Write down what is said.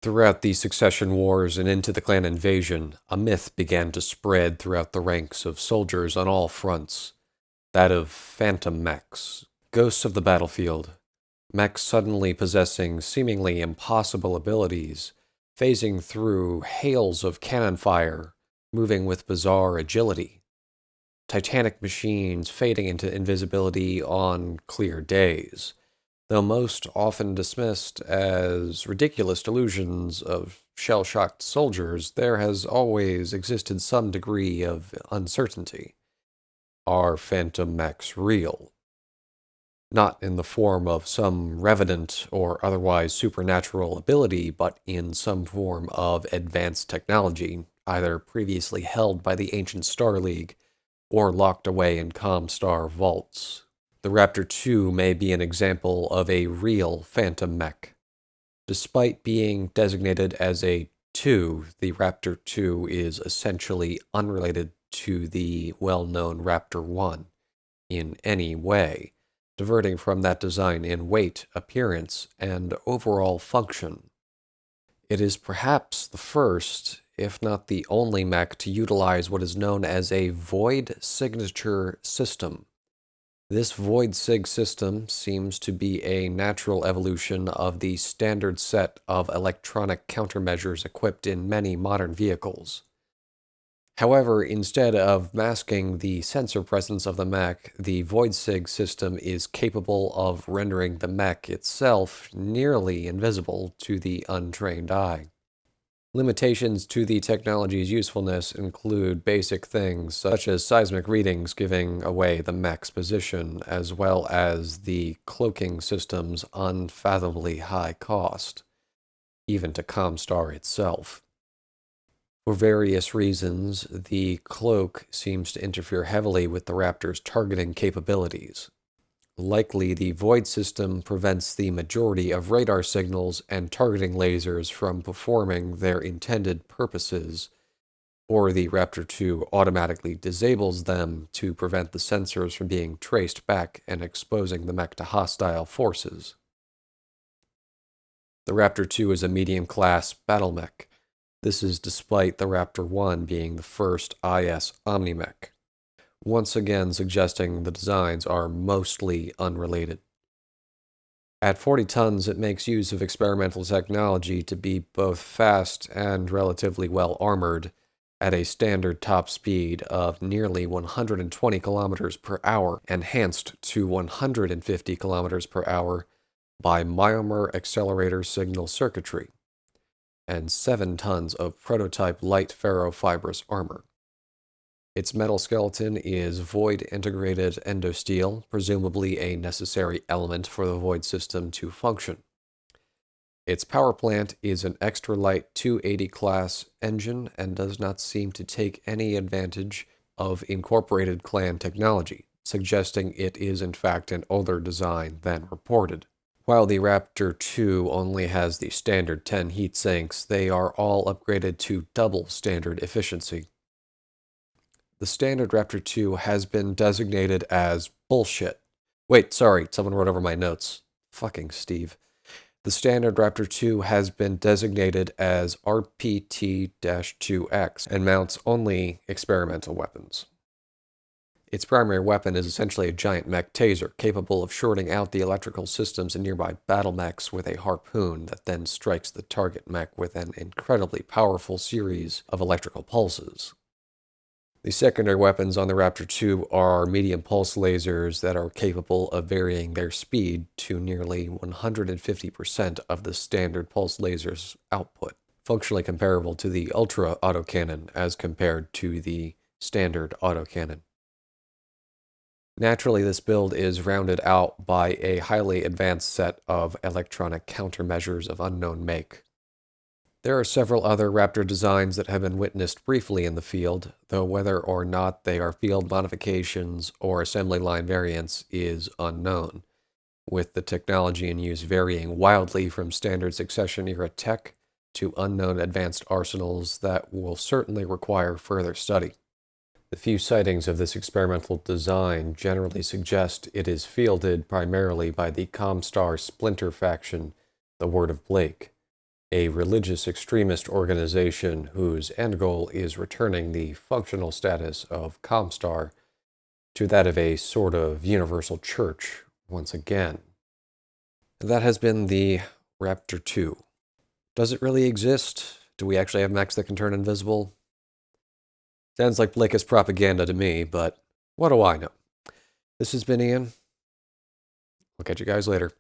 Throughout the succession wars and into the clan invasion, a myth began to spread throughout the ranks of soldiers on all fronts. That of phantom mechs, ghosts of the battlefield, mechs suddenly possessing seemingly impossible abilities, phasing through hails of cannon fire, moving with bizarre agility. Titanic machines fading into invisibility on clear days, though most often dismissed as ridiculous delusions of shell-shocked soldiers, there has always existed some degree of uncertainty. Are phantom mechs real? Not in the form of some revenant or otherwise supernatural ability, but in some form of advanced technology, either previously held by the ancient Star League or locked away in Comstar vaults. The Raptor II may be an example of a real phantom mech. Despite being designated as a 2, the Raptor II is essentially unrelated to the well-known Raptor I in any way, diverting from that design in weight, appearance, and overall function. It is perhaps the first, if not the only mech to utilize what is known as a void signature system. This void sig system seems to be a natural evolution of the standard set of electronic countermeasures equipped in many modern vehicles. However, instead of masking the sensor presence of the mech, the void sig system is capable of rendering the mech itself nearly invisible to the untrained eye. Limitations to the technology's usefulness include basic things such as seismic readings giving away the mech's position, as well as the cloaking system's unfathomably high cost, even to Comstar itself. For various reasons, the cloak seems to interfere heavily with the Raptor's targeting capabilities. Likely, the void system prevents the majority of radar signals and targeting lasers from performing their intended purposes, or the Raptor II automatically disables them to prevent the sensors from being traced back and exposing the mech to hostile forces. The Raptor II is a medium-class battle mech. This is despite the Raptor I being the first IS Omni-mech, once again suggesting the designs are mostly unrelated. At 40 tons, it makes use of experimental technology to be both fast and relatively well armored at a standard top speed of nearly 120 kilometers per hour, enhanced to 150 kilometers per hour by Myomer accelerator signal circuitry, and 7 tons of prototype light ferrofibrous armor. Its metal skeleton is void-integrated endosteel, presumably a necessary element for the void system to function. Its power plant is an extra-light 280 class engine and does not seem to take any advantage of incorporated clan technology, suggesting it is in fact an older design than reported. While the Raptor II only has the standard 10 heat sinks, they are all upgraded to double standard efficiency. The standard Raptor II has been designated as bullshit. Wait, sorry, someone wrote over my notes. Fucking Steve. The standard Raptor II has been designated as RPT-2X and mounts only experimental weapons. Its primary weapon is essentially a giant mech taser, capable of shorting out the electrical systems in nearby battle mechs with a harpoon that then strikes the target mech with an incredibly powerful series of electrical pulses. The secondary weapons on the Raptor II are medium pulse lasers that are capable of varying their speed to nearly 150% of the standard pulse laser's output, functionally comparable to the ultra autocannon as compared to the standard autocannon. Naturally, this build is rounded out by a highly advanced set of electronic countermeasures of unknown make. There are several other Raptor designs that have been witnessed briefly in the field, though whether or not they are field modifications or assembly line variants is unknown, with the technology in use varying wildly from standard succession-era tech to unknown advanced arsenals that will certainly require further study. The few sightings of this experimental design generally suggest it is fielded primarily by the Comstar splinter faction, the Word of Blake, a religious extremist organization whose end goal is returning the functional status of Comstar to that of a sort of universal church once again. That has been the Raptor II. Does it really exist? Do we actually have mechs that can turn invisible? Sounds like Blickist propaganda to me, but what do I know? This has been Ian. I'll catch you guys later.